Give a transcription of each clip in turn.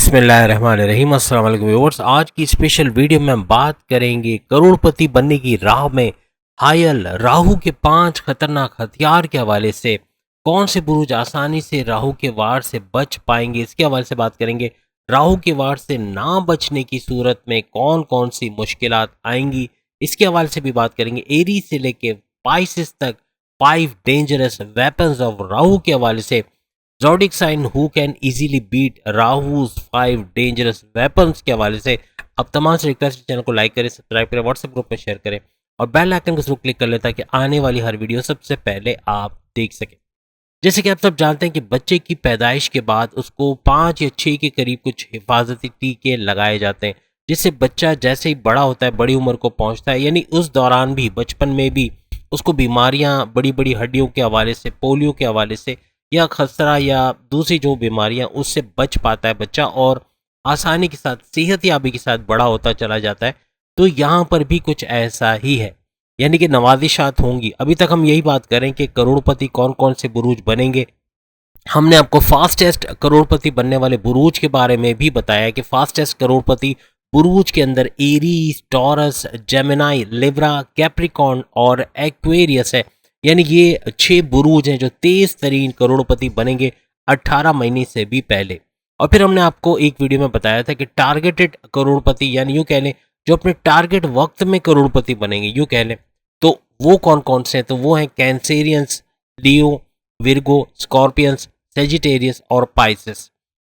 बिस्मिल्लाहिर्रहमानिर्रहीम। अस्सलाम वालेकुम व्यूअर्स। आज की स्पेशल वीडियो में हम बात करेंगे करोड़पति बनने की राह में हायल राहु के 5 खतरनाक हथियार के हवाले से। कौन से बुरुज आसानी से राहु के वार से बच पाएंगे, इसके हवाले से बात करेंगे। राहु के वार से ना बचने की सूरत में कौन कौन सी मुश्किलात आएंगी, इसके हवाले से भी बात करेंगे। एरी से लेके पाइसेस तक 5 डेंजरस वेपन्स ऑफ राहु के हवाले से। Zodiac sign who can easily beat Rahu's 5 dangerous weapons के हवाले से। अब तमाम से रिक्वेस्ट, चैनल को लाइक करें, सब्सक्राइब करें, व्हाट्सएप ग्रुप में शेयर करें और बेल आइकन को जरूर क्लिक कर लें ताकि आने वाली हर वीडियो सबसे पहले आप देख सकें। जैसे कि आप सब जानते हैं कि बच्चे की पैदाइश के बाद उसको 5 या 6 के करीब कुछ हिफाजती टीके लगाए जाते हैं, जिससे बच्चा जैसे ही बड़ा होता है, बड़ी उम्र को पहुंचता है, यानी उस दौरान भी, बचपन में भी उसको बीमारियां, बड़ी बड़ी हड्डियों के हवाले से, पोलियो के हवाले से या खसरा या दूसरी जो बीमारियां, उससे बच पाता है बच्चा और आसानी के साथ, सेहत याबी के साथ बड़ा होता चला जाता है। तो यहाँ पर भी कुछ ऐसा ही है, यानी कि नवाजिशात होंगी। अभी तक हम यही बात करें कि करोड़पति कौन कौन से बुरूज बनेंगे। हमने आपको फास्टेस्ट करोड़पति बनने वाले बुरूज के बारे में भी बताया कि फास्टेस्ट करोड़पति बुरूज के अंदर Aries, Taurus, Gemini, Libra, Capricorn और एक्वेरियस है। यानी ये 6 बुरूज हैं जो तेज तरीन करोड़पति बनेंगे 18 महीने से भी पहले। और फिर हमने आपको एक वीडियो में बताया था कि टारगेटेड करोड़पति, यानी यूँ कह लें जो अपने टारगेट वक्त में करोड़पति बनेंगे, यूँ कह लें, तो वो कौन कौन से हैं। तो वो हैं कैंसेरियंस, लियो, विर्गो, स्कॉर्पियंस, सेजिटेरियस और पाइसेस।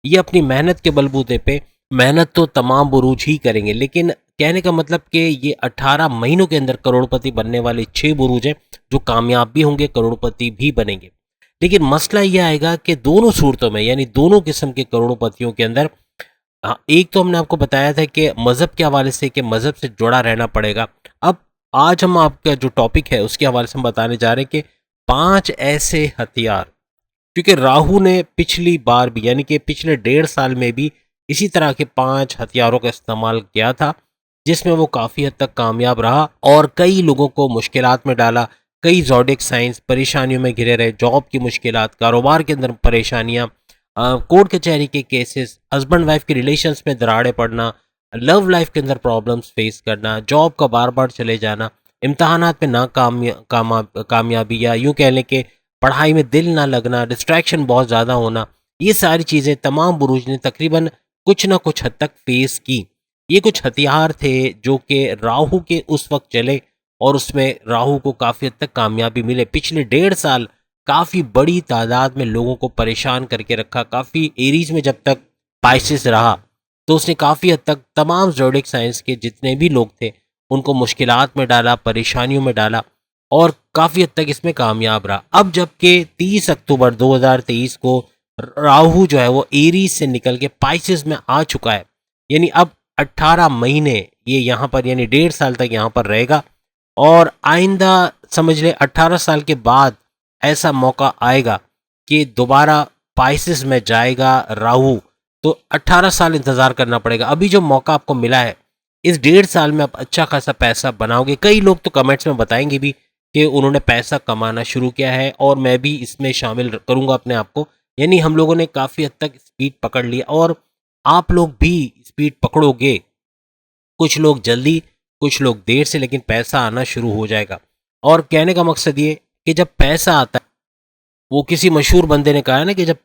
ये अपनी मेहनत के बलबूते पे, मेहनत तो तमाम बुरूज ही करेंगे, लेकिन कहने का मतलब कि ये 18 महीनों के अंदर करोड़पति बनने वाले 6 बुरूज हैं जो कामयाब भी होंगे, करोड़पति भी बनेंगे। लेकिन मसला यह आएगा कि दोनों सूरतों में, यानी दोनों किस्म के करोड़पतियों के अंदर, एक तो हमने आपको बताया था कि मज़हब के हवाले से, कि मज़हब से जुड़ा रहना पड़ेगा। अब आज हम आपका जो टॉपिक है उसके हवाले से हम बताने जा रहे हैं कि 5 ऐसे हथियार, क्योंकि राहु ने पिछली बार भी, यानी कि पिछले 1.5 साल में भी इसी तरह के 5 हथियारों का इस्तेमाल किया था, जिसमें वो काफ़ी हद तक कामयाब रहा और कई लोगों को मुश्किलात में डाला। कई ज़ोडिक साइंस परेशानियों में घिरे रहे, जॉब की मुश्किलात, कारोबार के अंदर परेशानियां, कोर्ट कचहरी के केसेस, हस्बैंड वाइफ के रिलेशंस में दरारें पड़ना, लव लाइफ के अंदर प्रॉब्लम्स फेस करना, जॉब का बार बार चले जाना, इम्तहानात में ना कामयाबी, या यूँ कह लें कि पढ़ाई में दिल ना लगना, डिस्ट्रैक्शन बहुत ज़्यादा होना, ये सारी चीज़ें तमाम बुरूज ने तकरीबन कुछ ना कुछ हद तक फेस की। ये कुछ हथियार थे जो कि राहु के उस वक्त चले और उसमें राहु को काफ़ी हद तक कामयाबी मिले। पिछले 1.5 साल काफ़ी बड़ी तादाद में लोगों को परेशान करके रखा। काफ़ी एरीज में जब तक पाइसेस रहा तो उसने काफ़ी हद तक तमाम ज़ोडिक साइंस के जितने भी लोग थे उनको मुश्किलात में डाला, परेशानियों में डाला और काफ़ी हद तक इसमें कामयाब रहा। अब जबकि 30 अक्टूबर 2023 को राहु जो है वो एरीज से निकल के पाइसेस में आ चुका है, यानी अब 18 महीने ये यहाँ पर, यानी 1.5 साल तक यहाँ पर रहेगा और आइंदा समझ ले 18 साल के बाद ऐसा मौका आएगा कि दोबारा पाइसेस में जाएगा राहु, तो 18 साल इंतज़ार करना पड़ेगा। अभी जो मौका आपको मिला है, इस 1.5 साल में आप अच्छा खासा पैसा बनाओगे। कई लोग तो कमेंट्स में बताएंगे भी कि उन्होंने पैसा कमाना शुरू किया है और मैं भी इसमें शामिल करूँगा अपने आप को। यानी हम लोगों ने काफ़ी हद तक स्पीड पकड़ लिया और आप लोग भी स्पीड पकड़ोगे, कुछ लोग जल्दी, कुछ लोग देर से, लेकिन पैसा आना शुरू हो जाएगा। और कहने का मकसद ये कि जब पैसा आता है, वो किसी मशहूर बंदे ने कहा है ना कि जब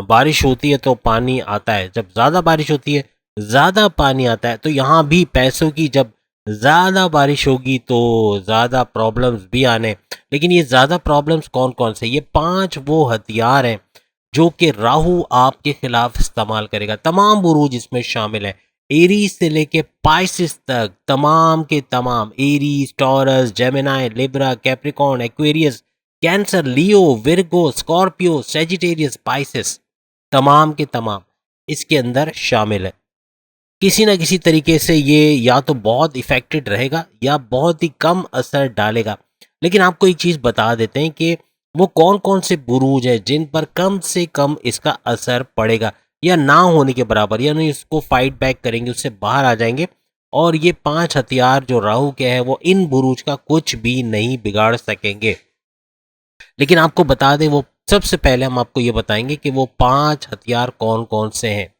बारिश होती है तो पानी आता है, जब ज़्यादा बारिश होती है ज़्यादा पानी आता है। तो यहाँ भी पैसों की जब ज़्यादा बारिश होगी तो ज़्यादा प्रॉब्लम्स भी आने। लेकिन ये ज़्यादा प्रॉब्लम्स कौन कौन से? ये 5 वो हथियार हैं जो कि राहु आपके खिलाफ इस्तेमाल करेगा। तमाम बुरूज इसमें शामिल है, एरीज से लेके पाइसेस तक, तमाम के तमाम, Aries, Taurus, Gemini, Libra, Capricorn, Aquarius, Cancer, Leo, Virgo, Scorpio, Sagittarius, Pisces, तमाम के तमाम इसके अंदर शामिल है। किसी ना किसी तरीके से ये या तो बहुत इफेक्टेड रहेगा या बहुत ही कम असर डालेगा। लेकिन आपको एक चीज़ बता देते हैं कि वो कौन कौन से बुरूज हैं जिन पर कम से कम इसका असर पड़ेगा या ना होने के बराबर, यानी इसको फाइट बैक करेंगे, उससे बाहर आ जाएंगे। और ये 5 हथियार जो राहु के हैं वो इन बुरूज का कुछ भी नहीं बिगाड़ सकेंगे। लेकिन आपको बता दें वो सबसे पहले हम आपको ये बताएंगे कि वो 5 हथियार कौन कौन से हैं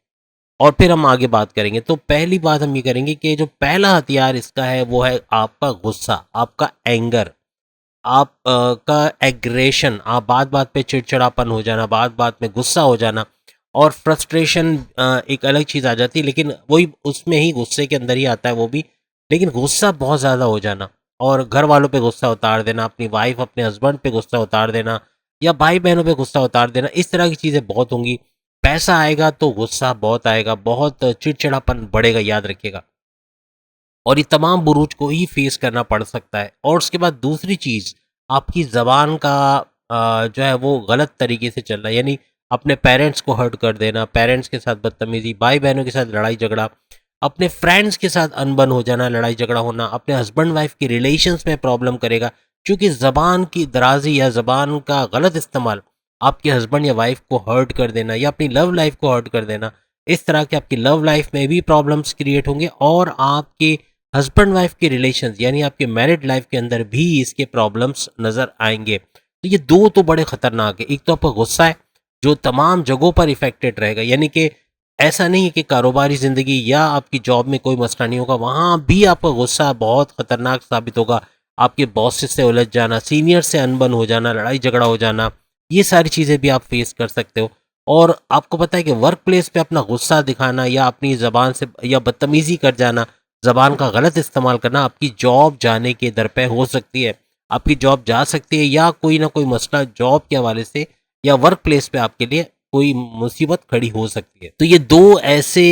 और फिर हम आगे बात करेंगे। तो पहली बात हम ये करेंगे कि जो पहला हथियार इसका है वो है आपका गुस्सा, आपका एंगर, आप का एग्रेशन, आप बात बात पे चिड़चिड़ापन हो जाना, बात बात में गुस्सा हो जाना। और फ्रस्ट्रेशन एक अलग चीज़ आ जाती है, लेकिन वही उसमें ही गुस्से के अंदर ही आता है वो भी। लेकिन गुस्सा बहुत ज़्यादा हो जाना और घर वालों पे गुस्सा उतार देना, अपनी वाइफ अपने हस्बैंड पे गुस्सा उतार देना या भाई बहनों पे गुस्सा उतार देना, इस तरह की चीज़ें बहुत होंगी। पैसा आएगा तो गुस्सा बहुत आएगा, बहुत चिड़चिड़ापन बढ़ेगा, याद रखिएगा। और ये तमाम बुरूज को ही फेस करना पड़ सकता है। और उसके बाद दूसरी चीज़, आपकी ज़बान का जो है वो गलत तरीके से चलना, यानी अपने पेरेंट्स को हर्ट कर देना, पेरेंट्स के साथ बदतमीजी, भाई बहनों के साथ लड़ाई झगड़ा, अपने फ्रेंड्स के साथ अनबन हो जाना, लड़ाई झगड़ा होना, अपने हस्बैंड वाइफ की रिलेशंस में प्रॉब्लम करेगा। क्योंकि ज़बान की दराजी या ज़बान का गलत इस्तेमाल आपके हस्बैंड या वाइफ को हर्ट कर देना या अपनी लव लाइफ को हर्ट कर देना, इस तरह के आपकी लव लाइफ में भी प्रॉब्लम्स क्रिएट होंगे और आपके हस्बैंड वाइफ के रिलेशंस यानी आपके मैरिड लाइफ के अंदर भी इसके प्रॉब्लम्स नज़र आएंगे। तो ये दो तो बड़े खतरनाक है। एक तो आपका गुस्सा है जो तमाम जगहों पर इफेक्टेड रहेगा, यानी कि ऐसा नहीं है कि कारोबारी ज़िंदगी या आपकी जॉब में कोई मसला नहीं होगा, वहाँ भी आपका गुस्सा बहुत खतरनाक साबित होगा। आपके बॉस से उलझ जाना, सीनियर से अनबन हो जाना, लड़ाई झगड़ा हो जाना, ये सारी चीज़ें भी आप फेस कर सकते हो। और आपको पता है कि वर्क प्लेस पे अपना गुस्सा दिखाना या अपनी ज़बान से या बदतमीज़ी कर जाना, ज़बान का गलत इस्तेमाल करना आपकी जॉब जाने के दर पे हो सकती है। आपकी जॉब जा सकती है या कोई ना कोई मसला जॉब के हवाले से या वर्क प्लेस पे आपके लिए कोई मुसीबत खड़ी हो सकती है। तो ये दो ऐसे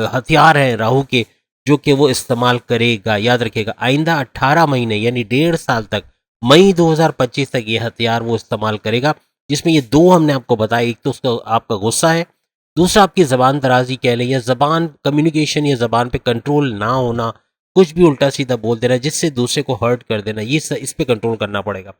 हथियार हैं राहु के जो कि वो इस्तेमाल करेगा, याद रखिएगा। आइंदा 18 महीने यानी 1.5 साल तक, मई 2025 तक ये हथियार वो इस्तेमाल करेगा, जिसमें ये दो हमने आपको बताया। एक तो उसका आपका गुस्सा है, दूसरा आपकी ज़बान दराजी कह लें या ज़बान कम्युनिकेशन या ज़बान पे कंट्रोल ना होना, कुछ भी उल्टा सीधा बोल देना जिससे दूसरे को हर्ट कर देना, इस पे कंट्रोल करना पड़ेगा।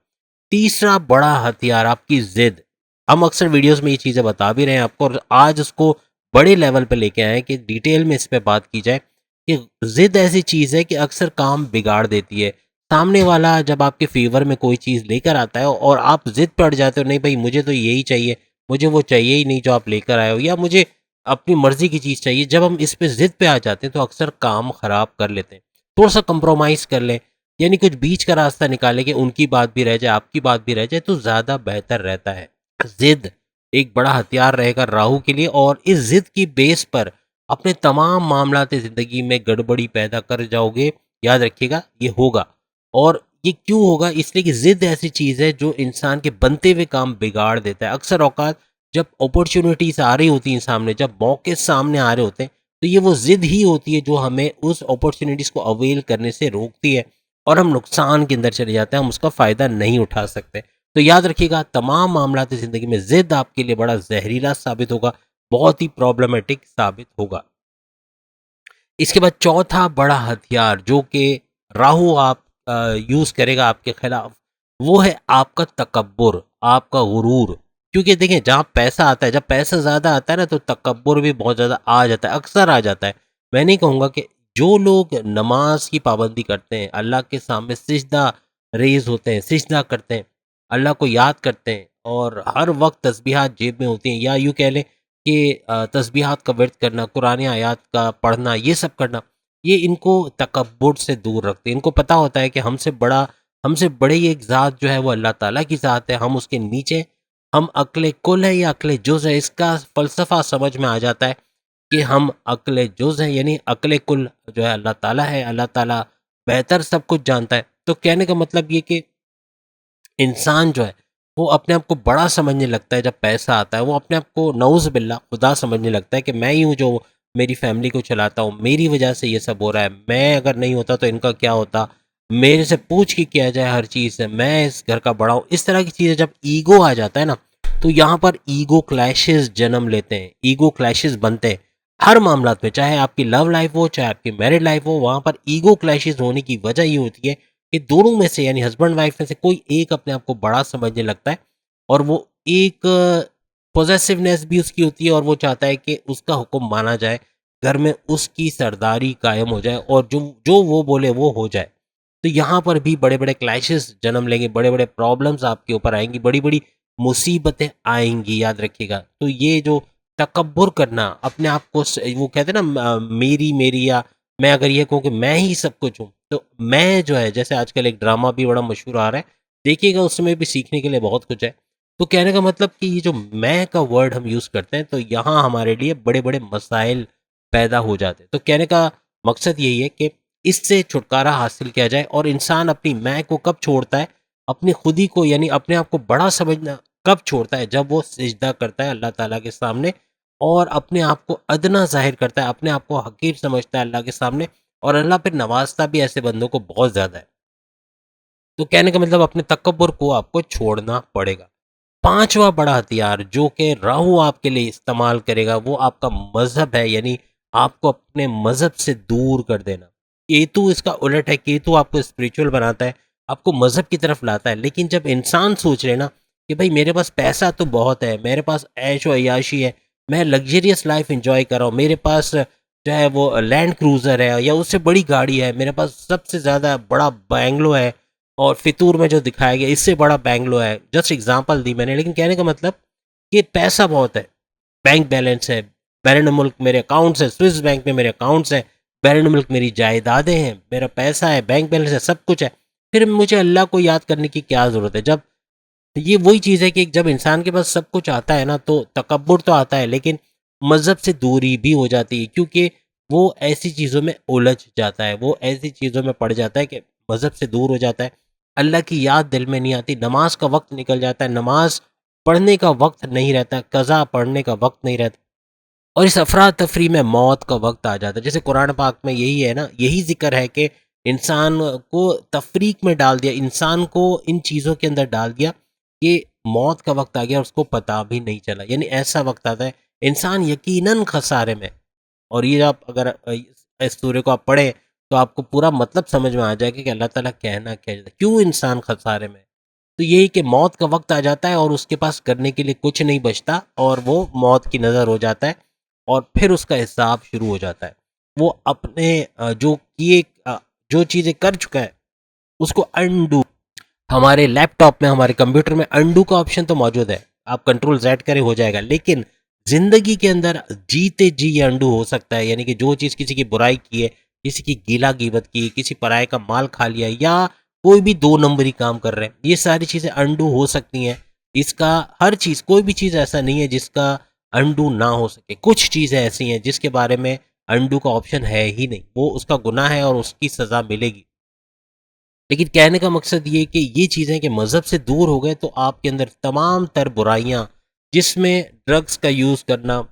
तीसरा बड़ा हथियार आपकी ज़िद। हम अक्सर वीडियोस में ये चीज़ें बता भी रहे हैं आपको और आज उसको बड़े लेवल पे लेके आए हैं कि डिटेल में इस पे बात की जाए कि ज़िद ऐसी चीज़ है कि अक्सर काम बिगाड़ देती है। सामने वाला जब आपके फेवर में कोई चीज़ लेकर आता है और आप ज़िद पे अड़ जाते हो, नहीं भाई मुझे तो यही चाहिए, मुझे वो चाहिए ही नहीं जो आप लेकर आए हो, या मुझे अपनी मर्ज़ी की चीज़ चाहिए। जब हम इस पे ज़िद पे आ जाते हैं तो अक्सर काम ख़राब कर लेते हैं। थोड़ा-सा कंप्रोमाइज़ कर लें, यानी कुछ बीच का रास्ता निकालें कि उनकी बात भी रह जाए, आपकी बात भी रह जाए, तो ज़्यादा बेहतर रहता है। ज़िद एक बड़ा हथियार रहेगा राहु के लिए और इस ज़िद की बेस पर अपने तमाम मामलाते ज़िंदगी में गड़बड़ी पैदा कर जाओगे। याद रखिएगा ये होगा। और ये क्यों होगा? इसलिए कि ज़िद ऐसी चीज़ है जो इंसान के बनते हुए काम बिगाड़ देता है। अक्सर औक़ात जब अपॉर्च्युनिटीज़ आ रही होती हैं सामने, जब मौके सामने आ रहे होते हैं, तो ये वो ज़िद ही होती है जो हमें उस अपॉर्च्युनिटीज़ को अवेल करने से रोकती है और हम नुकसान के अंदर चले जाते हैं, हम उसका फ़ायदा नहीं उठा सकते। तो याद रखिएगा तमाम मामलात ज़िंदगी में ज़िद आपके लिए बड़ा ज़हरीला साबित होगा, बहुत ही प्रॉब्लमैटिक साबित होगा। इसके बाद चौथा बड़ा हथियार जो कि राहु आप यूज़ करेगा आपके खिलाफ, वो है आपका तकब्बुर, आपका गुरूर। क्योंकि देखिए जहाँ पैसा आता है, जब पैसा ज़्यादा आता है ना तो तकब्बुर भी बहुत ज़्यादा आ जाता है, अक्सर आ जाता है। मैं नहीं कहूँगा कि जो लोग नमाज की पाबंदी करते हैं, अल्लाह के सामने सिजदा रेज़ होते हैं, सिजदा करते हैं, अल्लाह को याद करते हैं और हर वक़्त तस्बीहात जेब में होती हैं, या यूँ कह लें कि तस्बीहात का विर्द करना, कुरानी आयात का पढ़ना, ये सब करना, ये इनको तकब्बुर से दूर रखते हैं। इनको पता होता है कि हमसे बड़ी एक ज़ात जो है वो अल्लाह ताला की ज़ात है, हम उसके नीचे, हम अक्ल कुल है या अक्ल जुज़ है, इसका फ़लसफ़ा समझ में आ जाता है कि हम अक्ल जुज़ हैं, यानी अक्ल कुल जो है अल्लाह ताला है, अल्लाह ताला बेहतर सब कुछ जानता है। तो कहने का मतलब ये कि इंसान जो है वो अपने आप को बड़ा समझने लगता है जब पैसा आता है, वो अपने आप को नऊज़ बिल्ला खुदा समझने लगता है कि मैं ही हूँ जो मेरी फैमिली को चलाता हूँ, मेरी वजह से ये सब हो रहा है, मैं अगर नहीं होता तो इनका क्या होता, मेरे से पूछ के किया जाए हर चीज़ से, मैं इस घर का बड़ा हूँ। इस तरह की चीज़ें जब ईगो आ जाता है ना, तो यहाँ पर ईगो क्लैशेस जन्म लेते हैं, ईगो क्लैशेस बनते हैं हर मामलात में, चाहे आपकी लव लाइफ हो, चाहे आपकी मैरिड लाइफ हो। वहाँ पर ईगो क्लैशेस होने की वजह ये होती है कि दोनों में से यानी हस्बैंड वाइफ में से कोई एक अपने आप को बड़ा समझने लगता है और वो एक पॉसेसिवनेस भी उसकी होती है और वो चाहता है कि उसका हुक्म माना जाए, घर में उसकी सरदारी कायम हो जाए और जो जो वो बोले वो हो जाए। तो यहाँ पर भी बड़े बड़े क्लैशेस जन्म लेंगे, बड़े बड़े प्रॉब्लम्स आपके ऊपर आएंगी, बड़ी बड़ी मुसीबतें आएंगी, याद रखिएगा। तो ये जो तकब्बुर करना, अपने आप को वो कहते हैं ना मेरी मेरी, या मैं अगर ये कहूँ कि मैं ही सब कुछ हूँ, तो मैं जो है, जैसे आजकल एक ड्रामा भी बड़ा मशहूर आ रहा है, देखिएगा उसमें भी सीखने के लिए बहुत कुछ है। तो कहने का मतलब कि ये जो मैं का वर्ड हम यूज़ करते हैं, तो यहाँ हमारे लिए बड़े बड़े मसाइल पैदा हो जाते हैं। तो कहने का मकसद यही है कि इससे छुटकारा हासिल किया जाए, और इंसान अपनी मैं को कब छोड़ता है, अपनी खुदी को यानी अपने आप को बड़ा समझना कब छोड़ता है, जब वो सिजदा करता है अल्लाह ताला के सामने, और अपने आप को अदना जाहिर करता है, अपने आप को हकीर समझता है अल्लाह के सामने, और अल्लाह फिर नवाजता भी ऐसे बंदों को बहुत ज़्यादा है। तो कहने का मतलब अपने तकब्बुर को आपको छोड़ना पड़ेगा। पांचवा बड़ा हथियार जो कि राहु आपके लिए इस्तेमाल करेगा, वो आपका मजहब है, यानी आपको अपने मजहब से दूर कर देना। केतु इसका उलट है, केतु आपको स्पिरिचुअल बनाता है, आपको मजहब की तरफ लाता है। लेकिन जब इंसान सोच लेना कि भाई मेरे पास पैसा तो बहुत है, मेरे पास ऐशो अयाशी है, मैं लग्जरियस लाइफ इंजॉय कर रहा हूँ, मेरे पास जो है वो लैंड क्रूजर है या उससे बड़ी गाड़ी है, मेरे पास सबसे ज़्यादा बड़ा बैंगलो है, और फितूर में जो दिखाया गया इससे बड़ा बैंगलो है, जस्ट एग्जांपल दी मैंने। लेकिन कहने का मतलब कि पैसा बहुत है, बैंक बैलेंस है, बैरून मुल्क मेरे अकाउंट्स है, स्विस बैंक में मेरे अकाउंट्स है, बैरून मुल्क मेरी जायदादें हैं, मेरा पैसा है, बैंक बैलेंस है, सब कुछ है, फिर मुझे अल्लाह को याद करने की क्या ज़रूरत है? जब ये वही चीज़ है कि जब इंसान के पास सब कुछ आता है ना, तो तकब्बुर तो आता है, लेकिन मज़हब से दूरी भी हो जाती है, क्योंकि वो ऐसी चीज़ों में उलझ जाता है, वो ऐसी चीज़ों में पड़ जाता है कि मज़हब से दूर हो जाता है, अल्लाह की याद दिल में नहीं आती, नमाज का वक्त निकल जाता है, नमाज पढ़ने का वक्त नहीं रहता, कज़ा पढ़ने का वक्त नहीं रहता, और इस अफरा तफरी में मौत का वक्त आ जाता है। जैसे कुरान पाक में यही है ना, यही जिक्र है कि इंसान को तफरीक में डाल दिया, इंसान को इन चीज़ों के अंदर डाल दिया कि मौत का वक्त आ गया, उसको पता भी नहीं चला। यानी ऐसा वक्त आता है इंसान यकीनन खसारे में। और ये आप अगर इस सूर्य को आप पढ़ें, तो आपको पूरा मतलब समझ में आ जाएगा कि अल्लाह ताला कहना क्या चाहता है, क्यों इंसान खसारे में है। तो यही कि मौत का वक्त आ जाता है और उसके पास करने के लिए कुछ नहीं बचता, और वो मौत की नज़र हो जाता है, और फिर उसका हिसाब शुरू हो जाता है। वो अपने जो किए जो चीज़ें कर चुका है उसको अनडू, हमारे लैपटॉप में, हमारे कंप्यूटर में अनडू का ऑप्शन तो मौजूद है, आप कंट्रोल जेड करें हो जाएगा। लेकिन जिंदगी के अंदर जीते जी ये अनडू हो सकता है, यानी कि जो चीज़ किसी की बुराई की है, किसी की गीला गिबत की, किसी पराये का माल खा लिया, या कोई भी दो नंबरी काम कर रहे हैं, ये सारी चीज़ें अनडू हो सकती हैं। इसका हर चीज़, कोई भी चीज़ ऐसा नहीं है जिसका अनडू ना हो सके। कुछ चीज़ें ऐसी हैं जिसके बारे में अनडू का ऑप्शन है ही नहीं, वो उसका गुनाह है और उसकी सज़ा मिलेगी। लेकिन कहने का मकसद ये कि ये चीज़ें कि मज़हब से दूर हो गए, तो आपके अंदर तमाम तर बुराइयाँ, जिसमें ड्रग्स का यूज़ करना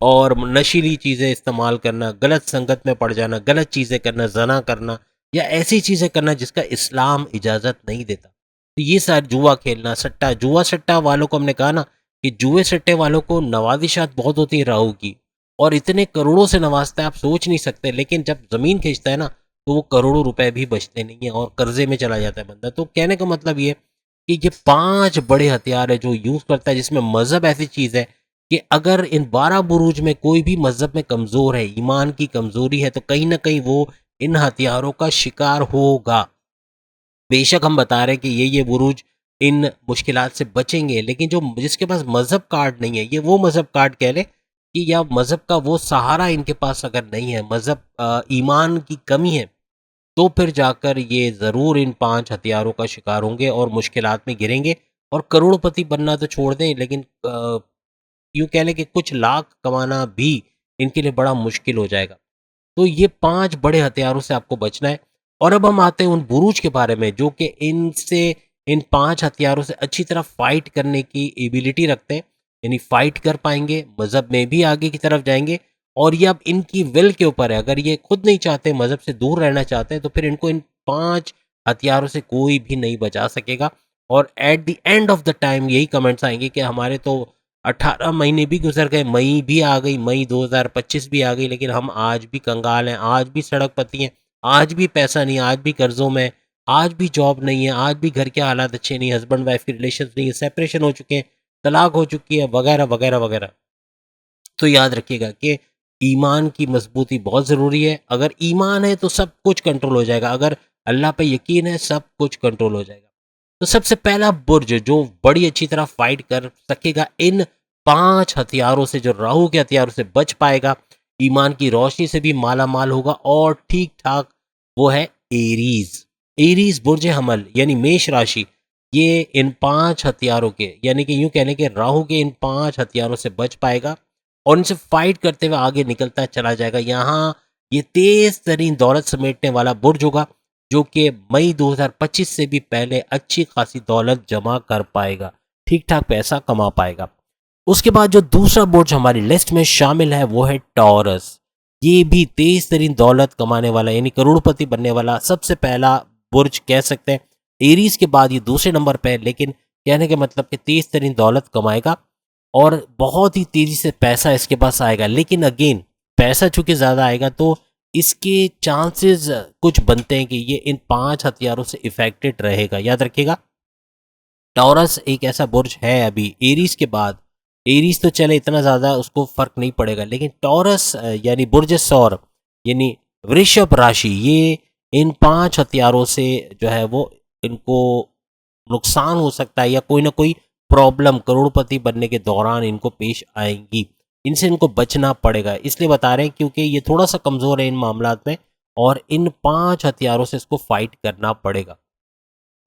और नशीली चीज़ें इस्तेमाल करना, गलत संगत में पड़ जाना, गलत चीज़ें करना, ज़ना करना, या ऐसी चीज़ें करना जिसका इस्लाम इजाज़त नहीं देता। तो ये सारे, जुआ खेलना, सट्टा, जुआ सट्टा वालों को हमने कहा ना कि जुए सट्टे वालों को नवाजिशात बहुत होती है राहु की, और इतने करोड़ों से नवाजता है आप सोच नहीं सकते। लेकिन जब ज़मीन खींचता है ना, तो वो करोड़ों रुपए भी बचते नहीं है और कर्जे में चला जाता है बंदा। तो कहने का मतलब ये कि ये 5 बड़े हथियार है जो यूज़ करता है, जिसमें मज़हब ऐसी चीज़ है कि अगर इन 12 बुरूज में कोई भी मज़हब में कमज़ोर है, ईमान की कमज़ोरी है, तो कहीं न कहीं वो इन हथियारों का शिकार होगा। बेशक हम बता रहे हैं कि ये बुरूज इन मुश्किलात से बचेंगे, लेकिन जो जिसके पास मज़हब कार्ड नहीं है, ये वो मज़हब कार्ड कह लें कि या मज़हब का वो सहारा इनके पास अगर नहीं है, मज़हब ईमान की कमी है, तो फिर जाकर ये ज़रूर इन 5 हथियारों का शिकार होंगे और मुश्किलात में घिरेंगे, और करोड़पति बनना तो छोड़ दें, लेकिन यूँ कह लें कि कुछ लाख कमाना भी इनके लिए बड़ा मुश्किल हो जाएगा। तो ये 5 बड़े हथियारों से आपको बचना है। और अब हम आते हैं उन बुरूज के बारे में जो कि इनसे, इन 5 हथियारों से अच्छी तरह फ़ाइट करने की एबिलिटी रखते हैं। यानी फ़ाइट कर पाएँगे, मज़हब में भी आगे की तरफ जाएँगे, और ये अब इनकी विल के ऊपर है। अगर ये खुद नहीं चाहते, मज़हब से दूर रहना चाहते हैं, तो फिर इनको इन 5 हथियारों से कोई भी नहीं बचा सकेगा। और at the end of the time यही कमेंट्स आएँगे कि हमारे तो 18 महीने भी गुज़र गए, मई भी आ गई, मई 2025 भी आ गई, लेकिन हम आज भी कंगाल हैं, आज भी सड़कपति हैं, आज भी पैसा नहीं है, आज भी कर्ज़ों में, आज भी जॉब नहीं है, आज भी घर के हालात अच्छे नहीं, हस्बैंड वाइफ के रिलेशंस नहीं है, सेपरेशन हो चुके हैं, तलाक हो चुकी है, वगैरह, वगैरह, वगैरह। तो याद रखिएगा कि ईमान की मजबूती बहुत ज़रूरी है। अगर ईमान है तो सब कुछ कंट्रोल हो जाएगा, अगर अल्लाह पे यकीन है सब कुछ कंट्रोल हो जाएगा। तो सबसे पहला बुर्ज जो बड़ी अच्छी तरह फाइट कर सकेगा इन 5 हथियारों से, जो राहु के हथियारों से बच पाएगा, ईमान की रोशनी से भी माला माल होगा और ठीक ठाक, वो है एरीज। एरीज बुर्ज हमल यानी मेष राशि, ये इन 5 हथियारों के, यानी कि यूं कहने के राहु के इन 5 हथियारों से बच पाएगा और इनसे फाइट करते हुए आगे निकलता चला जाएगा। यहाँ ये तेज तरीन दौलत समेटने वाला बुर्ज होगा, जो कि मई 2025 से भी पहले अच्छी खासी दौलत जमा कर पाएगा, ठीक ठाक पैसा कमा पाएगा। उसके बाद जो दूसरा बुर्ज हमारी लिस्ट में शामिल है वो है टॉरस। ये भी तेज तरीन दौलत कमाने वाला यानी करोड़पति बनने वाला सबसे पहला बुर्ज कह सकते हैं। एरीज के बाद ये दूसरे नंबर पे है, लेकिन कहने के मतलब कि तेज तरीन दौलत कमाएगा और बहुत ही तेजी से पैसा इसके पास आएगा। लेकिन अगेन पैसा चूंकि ज़्यादा आएगा तो इसके चांसेस कुछ बनते हैं कि ये इन 5 हथियारों से इफेक्टेड रहेगा। याद रखिएगा, टॉरस एक ऐसा बुर्ज है अभी एरीज के बाद, एरीज तो चले इतना ज़्यादा उसको फर्क नहीं पड़ेगा, लेकिन टॉरस यानी बुर्ज सौर यानी वृषभ राशि, ये इन 5 हथियारों से जो है वो इनको नुकसान हो सकता है या कोई ना कोई प्रॉब्लम करोड़पति बनने के दौरान इनको पेश आएंगी। इनसे इनको बचना पड़ेगा, इसलिए बता रहे हैं क्योंकि ये थोड़ा सा कमज़ोर है इन मामलात में और इन 5 हथियारों से इसको फाइट करना पड़ेगा।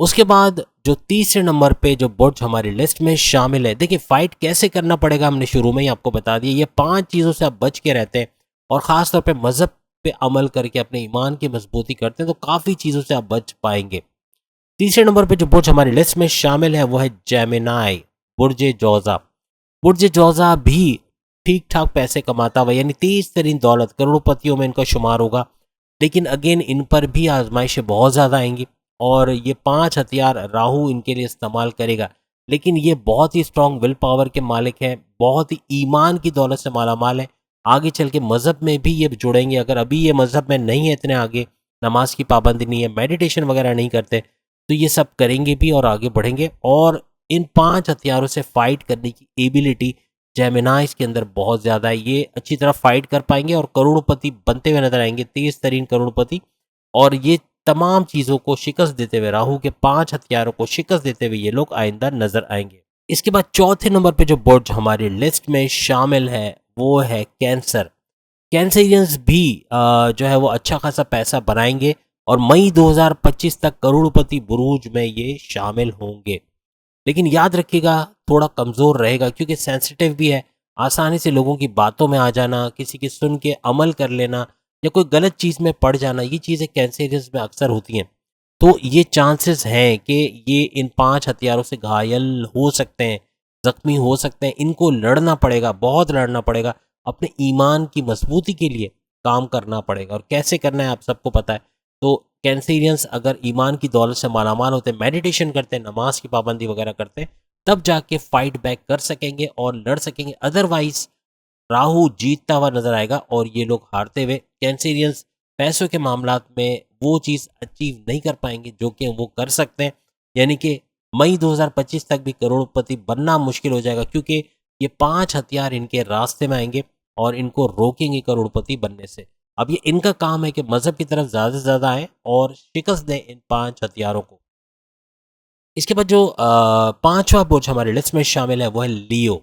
उसके बाद जो तीसरे नंबर पे जो बुर्ज हमारी लिस्ट में शामिल है, देखिए फाइट कैसे करना पड़ेगा हमने शुरू में ही आपको बता दिया। ये 5 चीज़ों से आप बच के रहते हैं और ख़ास तौर पे मज़हब पे अमल करके अपने ईमान की मजबूती करते हैं तो काफ़ी चीज़ों से आप बच पाएंगे। तीसरे नंबर पे जो बुर्ज हमारी लिस्ट में शामिल है वो है जेमिनाई, बुर्ज जौज़ा। बुर्ज जौज़ा भी ठीक ठाक पैसे कमाता हुआ यानी तेज तरीन दौलत करोड़पतियों में इनका शुमार होगा, लेकिन अगेन इन पर भी आजमाइशें बहुत ज़्यादा आएंगी और ये 5 हथियार राहु इनके लिए इस्तेमाल करेगा। लेकिन ये बहुत ही स्ट्रांग विल पावर के मालिक हैं, बहुत ही ईमान की दौलत से माला माल है। आगे चल के मज़हब में भी ये जुड़ेंगे, अगर अभी ये मज़हब में नहीं है इतने आगे, नमाज की पाबंदी नहीं है, मेडिटेशन वगैरह नहीं करते, तो ये सब करेंगे भी और आगे बढ़ेंगे। और इन 5 हथियारों से फाइट करने की एबिलिटी जेमिनाइज के अंदर बहुत ज़्यादा है, ये अच्छी तरह फाइट कर पाएंगे और करोड़पति बनते हुए नजर आएंगे, तेज तरीन करोड़पति। और ये तमाम चीज़ों को शिकस्त देते हुए, राहु के 5 हथियारों को शिकस्त देते हुए ये लोग आइंदा नजर आएंगे। इसके बाद चौथे नंबर पे जो बुर्ज हमारी लिस्ट में शामिल है वो है कैंसर। कैंसेरियंस भी जो है वो अच्छा खासा पैसा बनाएंगे और मई 2025 तक करोड़पति बुरूज में ये शामिल होंगे। लेकिन याद रखिएगा थोड़ा कमज़ोर रहेगा क्योंकि सेंसिटिव भी है, आसानी से लोगों की बातों में आ जाना, किसी की सुन के अमल कर लेना या कोई गलत चीज़ में पड़ जाना, ये चीज़ें कैंसेरियस में अक्सर होती हैं। तो ये चांसेस हैं कि ये इन 5 हथियारों से घायल हो सकते हैं, ज़ख्मी हो सकते हैं। इनको लड़ना पड़ेगा, बहुत लड़ना पड़ेगा, अपने ईमान की मजबूती के लिए काम करना पड़ेगा। और कैसे करना है आप सबको पता है। तो कैंसेरियंस अगर ईमान की दौलत से मालामाल होते हैं, मेडिटेशन करते हैं, नमाज की पाबंदी वगैरह करते हैं, तब जाके फाइट बैक कर सकेंगे और लड़ सकेंगे। अदरवाइज राहु जीतता हुआ नजर आएगा और ये लोग हारते हुए। कैंसेरियंस पैसों के मामलात में वो चीज़ अचीव नहीं कर पाएंगे जो कि वो कर सकते हैं, यानी कि मई 2025 तक भी करोड़पति बनना मुश्किल हो जाएगा क्योंकि ये 5 हथियार इनके रास्ते में आएंगे और इनको रोकेंगे करोड़पति बनने से। अब ये इनका काम है कि मजहब की तरफ ज़्यादा से ज़्यादा आए और शिकस्त दें इन 5 हथियारों को। इसके बाद जो पांचवा बुर्ज हमारे लिस्ट में शामिल है वो है लियो।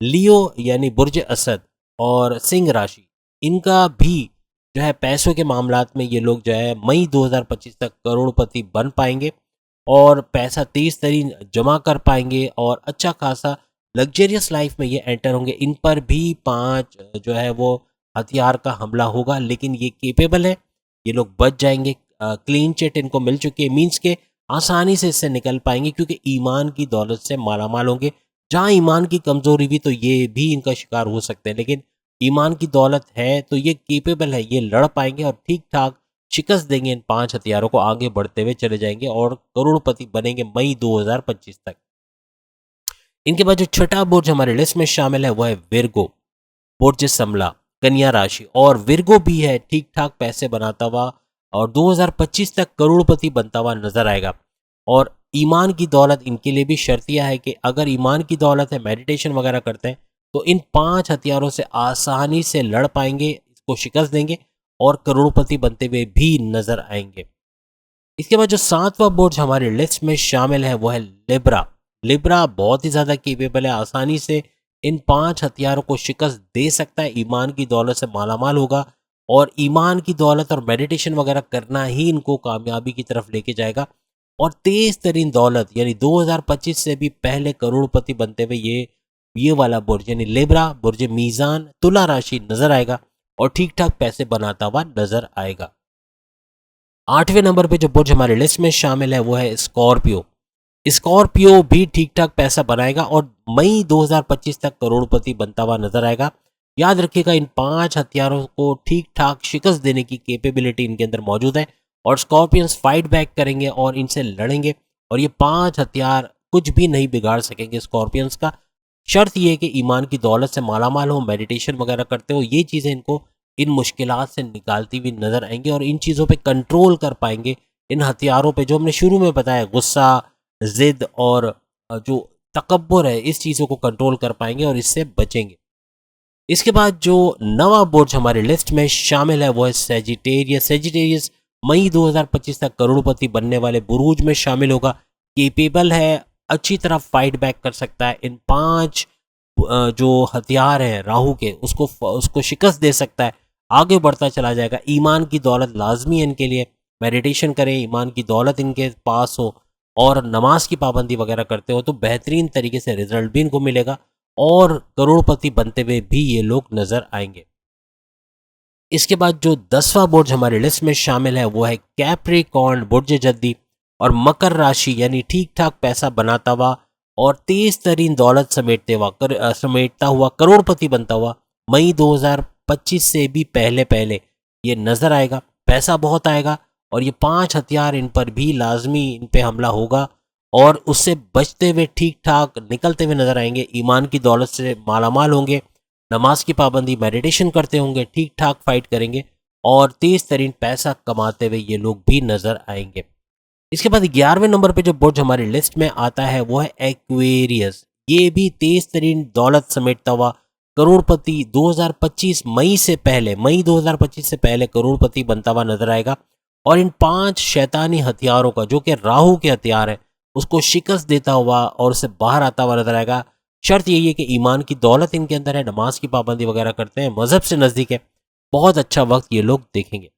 लियो यानी बुर्ज असद और सिंह राशि, इनका भी जो है पैसों के मामलात में ये लोग जो है मई 2025 तक करोड़पति बन पाएंगे और पैसा तेज तरीन जमा कर पाएंगे और अच्छा खासा लग्जरियस लाइफ में ये एंटर होंगे। इन पर भी 5 जो है वो हथियार का हमला होगा, लेकिन ये केपेबल है, ये लोग बच जाएंगे। क्लीन चिट इनको मिल चुकी है, मीन्स के आसानी से इससे निकल पाएंगे क्योंकि ईमान की दौलत से मालामाल होंगे। जहाँ ईमान की कमज़ोरी भी तो ये भी इनका शिकार हो सकते हैं, लेकिन ईमान की दौलत है तो ये केपेबल है, ये लड़ पाएंगे और ठीक ठाक शिकस्त देंगे इन 5 हथियारों को, आगे बढ़ते हुए चले जाएंगे और करोड़पति बनेंगे मई 2025 तक। इनके बाद जो छठा बुर्ज हमारे लिस्ट में शामिल है वो है विर्गो, बुर्ज समला, कन्या राशि। और विर्गो भी है ठीक ठाक पैसे बनाता हुआ और 2025 तक करोड़पति बनता हुआ नजर आएगा। और ईमान की दौलत इनके लिए भी शर्तिया है कि अगर ईमान की दौलत है, मेडिटेशन वगैरह करते हैं, तो इन 5 हथियारों से आसानी से लड़ पाएंगे, इसको शिकस्त देंगे और करोड़पति बनते हुए भी नजर आएंगे। इसके बाद जो 7वां बुर्ज हमारी लिस्ट में शामिल है वो है लिब्रा। लिब्रा बहुत ही ज़्यादा केपेबल है, आसानी से इन 5 हथियारों को शिकस्त दे सकता है, ईमान की दौलत से मालामाल होगा और ईमान की दौलत और मेडिटेशन वगैरह करना ही इनको कामयाबी की तरफ लेके जाएगा। और तेज तरीन दौलत यानी 2025 से भी पहले करोड़पति बनते हुए ये वाला बुर्ज यानी लिब्रा, बुर्ज मीज़ान, तुला राशि नजर आएगा और ठीक ठाक पैसे बनाता हुआ नजर आएगा। 8वें नंबर पे जो बुर्ज हमारे लिस्ट में शामिल है वो है स्कॉर्पियो। स्कॉर्पियो भी ठीक ठाक पैसा बनाएगा और मई 2025 तक करोड़पति बनता हुआ नजर आएगा। याद रखिएगा, इन 5 हथियारों को ठीक ठाक शिकस्त देने की कैपेबिलिटी इनके अंदर मौजूद है और स्कॉर्पियंस फाइट बैक करेंगे और इनसे लड़ेंगे और ये 5 हथियार कुछ भी नहीं बिगाड़ सकेंगे स्कॉर्पियंस का। शर्त ये है कि ईमान की दौलत से मालामाल हो, मेडिटेशन वगैरह करते हो, ये चीज़ें इनको इन मुश्किलात से निकालती हुई नजर आएंगी और इन चीज़ों पे कंट्रोल कर पाएंगे। इन हथियारों पे जो हमने शुरू में बताया, गुस्सा, जिद और जो तकब्बुर है, इस चीज़ों को कंट्रोल कर पाएंगे और इससे बचेंगे। इसके बाद जो नवा बुर्ज हमारे लिस्ट में शामिल है वो है सेजिटेरियस। सेजिटेरियस मई 2025 तक करोड़पति बनने वाले बुरूज में शामिल होगा। केपेबल है, अच्छी तरह फाइट बैक कर सकता है, इन 5 जो हथियार हैं राहु के उसको शिकस्त दे सकता है, आगे बढ़ता चला जाएगा। ईमान की दौलत लाजमी है इनके लिए, मेडिटेशन करें, ईमान की दौलत इनके पास हो और नमाज की पाबंदी वगैरह करते हो तो बेहतरीन तरीके से रिजल्ट भी इनको मिलेगा और करोड़पति बनते हुए भी ये लोग नजर आएंगे। इसके बाद जो 10वां बुर्ज हमारी लिस्ट में शामिल है वो है कैप्रिकॉर्न, बुर्ज जद्दी और मकर राशि यानी ठीक ठाक पैसा बनाता हुआ और तेज तरीन दौलत समेटता हुआ करोड़पति बनता हुआ मई 2025 से भी पहले पहले ये नजर आएगा। पैसा बहुत आएगा और ये 5 हथियार इन पर भी लाजमी इन पे हमला होगा और उससे बचते हुए ठीक ठाक निकलते हुए नजर आएंगे। ईमान की दौलत से मालामाल होंगे, नमाज की पाबंदी, मेडिटेशन करते होंगे, ठीक ठाक फाइट करेंगे और तेज तरीन पैसा कमाते हुए ये लोग भी नजर आएंगे। इसके बाद 11वें नंबर पे जो बुर्ज हमारी लिस्ट में आता है वो है एक्वेरियस। ये भी तेज तरीन दौलत समेटता हुआ करोड़पति 2025 मई 2025 से पहले करोड़पति बनता हुआ नजर आएगा और इन 5 शैतानी हथियारों का जो कि राहु के हथियार है उसको शिकस्त देता हुआ और उससे बाहर आता हुआ नजर आएगा। शर्त यही है कि ईमान की दौलत इनके अंदर है, नमाज की पाबंदी वगैरह करते हैं, मजहब से नजदीक है, बहुत अच्छा वक्त ये लोग देखेंगे।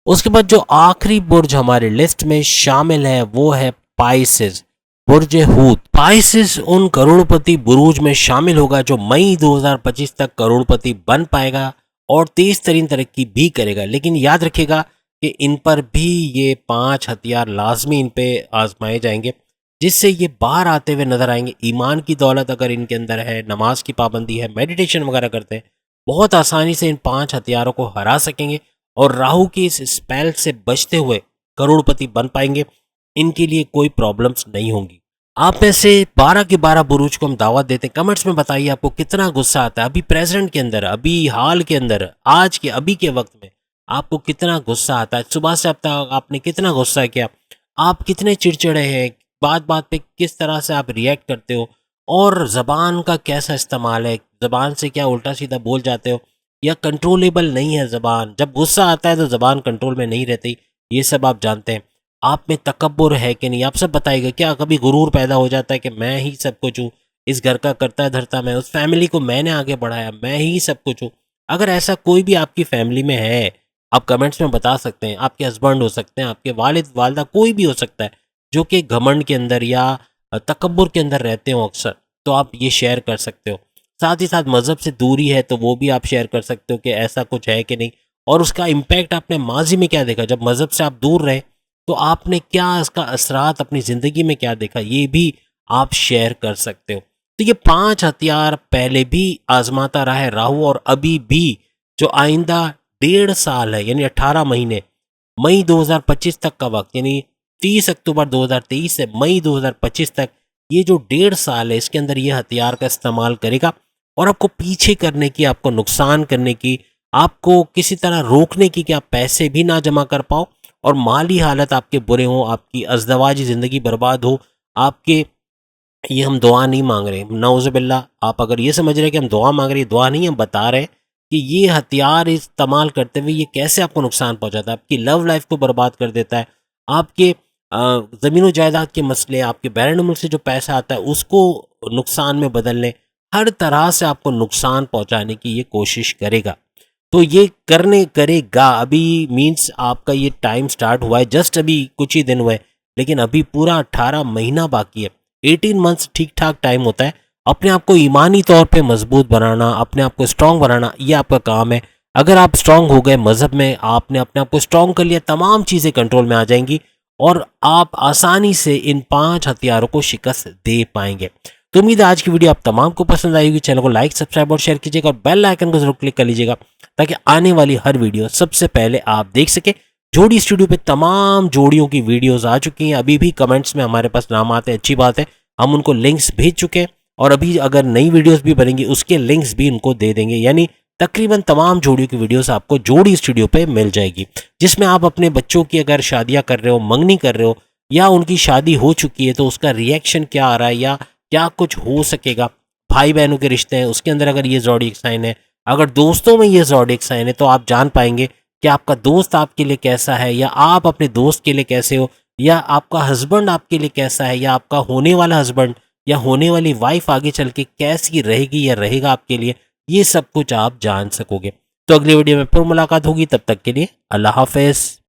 उसके बाद जो आखिरी बुर्ज हमारे लिस्ट में शामिल है वो है पाइसेस, बुर्ज हूत। पाइसेस उन करोड़पति बुरूज में शामिल होगा जो मई 2025 तक करोड़पति बन पाएगा और तेज तरीन तरक्की भी करेगा। लेकिन याद रखिएगा कि इन पर भी ये 5 हथियार लाजमी इन पे आजमाए जाएंगे जिससे ये बाहर आते हुए नजर आएंगे। ईमान की दौलत अगर इनके अंदर है, नमाज की पाबंदी है, मेडिटेशन वगैरह करते हैं, बहुत आसानी से इन 5 हथियारों को हरा सकेंगे और राहु की इस स्पेल से बचते हुए करोड़पति बन पाएंगे। इनके लिए कोई प्रॉब्लम्स नहीं होंगी। आप में से 12 के 12 बुरूज को हम दावत देते हैं। कमेंट्स में बताइए आपको कितना गुस्सा आता है अभी प्रेजेंट के अंदर, अभी हाल के अंदर, आज के अभी के वक्त में आपको कितना गुस्सा आता है। सुबह से अब तक आपने कितना गुस्सा किया, आप कितने चिड़चिड़े हैं, बात बात पे किस तरह से आप रिएक्ट करते हो और ज़बान का कैसा इस्तेमाल है, ज़बान से क्या उल्टा सीधा बोल जाते हो या कंट्रोलेबल नहीं है ज़बान। जब गुस्सा आता है तो ज़बान कंट्रोल में नहीं रहती, ये सब आप जानते हैं। आप में तकब्बुर है कि नहीं, आप सब बताइएगा। क्या कभी गुरूर पैदा हो जाता है कि मैं ही सब कुछ हूँ, इस घर का करता धरता मैं, उस फैमिली को मैंने आगे बढ़ाया, मैं ही सब कुछ हूँ। अगर ऐसा कोई भी आपकी फैमिली में है, आप कमेंट्स में बता सकते हैं। आपके हस्बैंड हो सकते हैं, आपके वालिद वालदा, कोई भी हो सकता है जो कि घमंड के अंदर या तकब्बुर के अंदर रहते हो अक्सर, तो आप ये शेयर कर सकते हो। साथ ही साथ मज़हब से दूरी है तो वो भी आप शेयर कर सकते हो कि ऐसा कुछ है कि नहीं और उसका इम्पैक्ट आपने माजी में क्या देखा। जब मज़हब से आप दूर रहे तो आपने क्या इसका असरात अपनी ज़िंदगी में क्या देखा, ये भी आप शेयर कर सकते हो। तो ये 5 हथियार पहले भी आजमाता रहा है राहु और अभी भी जो आइंदा 1.5 साल है यानी 18 महीने, मई 2025 तक का वक्त यानी 30 अक्टूबर 2023 से मई 2025 तक, ये जो 1.5 साल है इसके अंदर ये हथियार का इस्तेमाल करेगा और आपको पीछे करने की, आपको नुकसान करने की, आपको किसी तरह रोकने की कि आप पैसे भी ना जमा कर पाओ और माली हालत आपके बुरे हो, आपकी अज़दवाजी ज़िंदगी बर्बाद हो। आपके ये हम दुआ नहीं मांग रहे, नौज़ुबिल्लाह। आप अगर ये समझ रहे हैं कि हम दुआ मांग रहे हैं, दुआ नहीं, हम बता रहे हैं कि ये हथियार इस्तेमाल करते हुए ये कैसे आपको नुकसान पहुंचाता है, आपकी लव लाइफ को बर्बाद कर देता है, आपके ज़मीन जायदाद के मसले, आपके बैरन मुल्क से जो पैसा आता है उसको नुकसान में बदलने, हर तरह से आपको नुकसान पहुंचाने की ये कोशिश करेगा। तो ये करेगा अभी, मीन्स आपका ये टाइम स्टार्ट हुआ है, जस्ट अभी कुछ ही दिन हुए, लेकिन अभी पूरा 18 महीना बाकी है। 18 मंथ्स ठीक ठाक टाइम होता है। अपने आप को ईमानी तौर पे मजबूत बनाना, अपने आप को स्ट्रांग बनाना, ये आपका काम है। अगर आप स्ट्रांग हो गए मज़हब में, आपने अपने आप को स्ट्रांग कर लिया, तमाम चीज़ें कंट्रोल में आ जाएंगी और आप आसानी से इन 5 हथियारों को शिकस्त दे पाएंगे। तो उम्मीद है आज की वीडियो आप तमाम को पसंद आई होगी। चैनल को लाइक, सब्सक्राइब और शेयर कीजिएगा और बेल आइकन को जरूर क्लिक कर लीजिएगा ताकि आने वाली हर वीडियो सबसे पहले आप देख सके। जोड़ी स्टूडियो पे तमाम जोड़ियों की वीडियोस आ चुकी हैं, अभी भी कमेंट्स में हमारे पास नाम आते हैं, अच्छी बात है, हम उनको लिंक्स भेज चुके हैं और अभी अगर नई वीडियोस भी बनेंगी उसके लिंक्स भी उनको दे देंगे। यानी तकरीबन तमाम जोड़ियों की वीडियोस आपको जोड़ी स्टूडियो पे मिल जाएगी, जिसमें आप अपने बच्चों की अगर शादियां कर रहे हो, मंगनी कर रहे हो या उनकी शादी हो चुकी है तो उसका रिएक्शन क्या आ रहा है या क्या कुछ हो सकेगा, भाई बहनों के रिश्ते हैं उसके अंदर अगर ये ज़ोडिएक साइन है, अगर दोस्तों में ये ज़ोडिएक साइन है, तो आप जान पाएंगे कि आपका दोस्त आपके लिए कैसा है या आप अपने दोस्त के लिए कैसे हो, या आपका हस्बैंड आपके लिए कैसा है, या आपका होने वाला हस्बैंड या होने वाली वाइफ आगे चल के कैसी रहेगी या रहेगा आपके लिए, ये सब कुछ आप जान सकोगे। तो अगली वीडियो में फिर मुलाकात होगी, तब तक के लिए अल्लाह हाफिज़।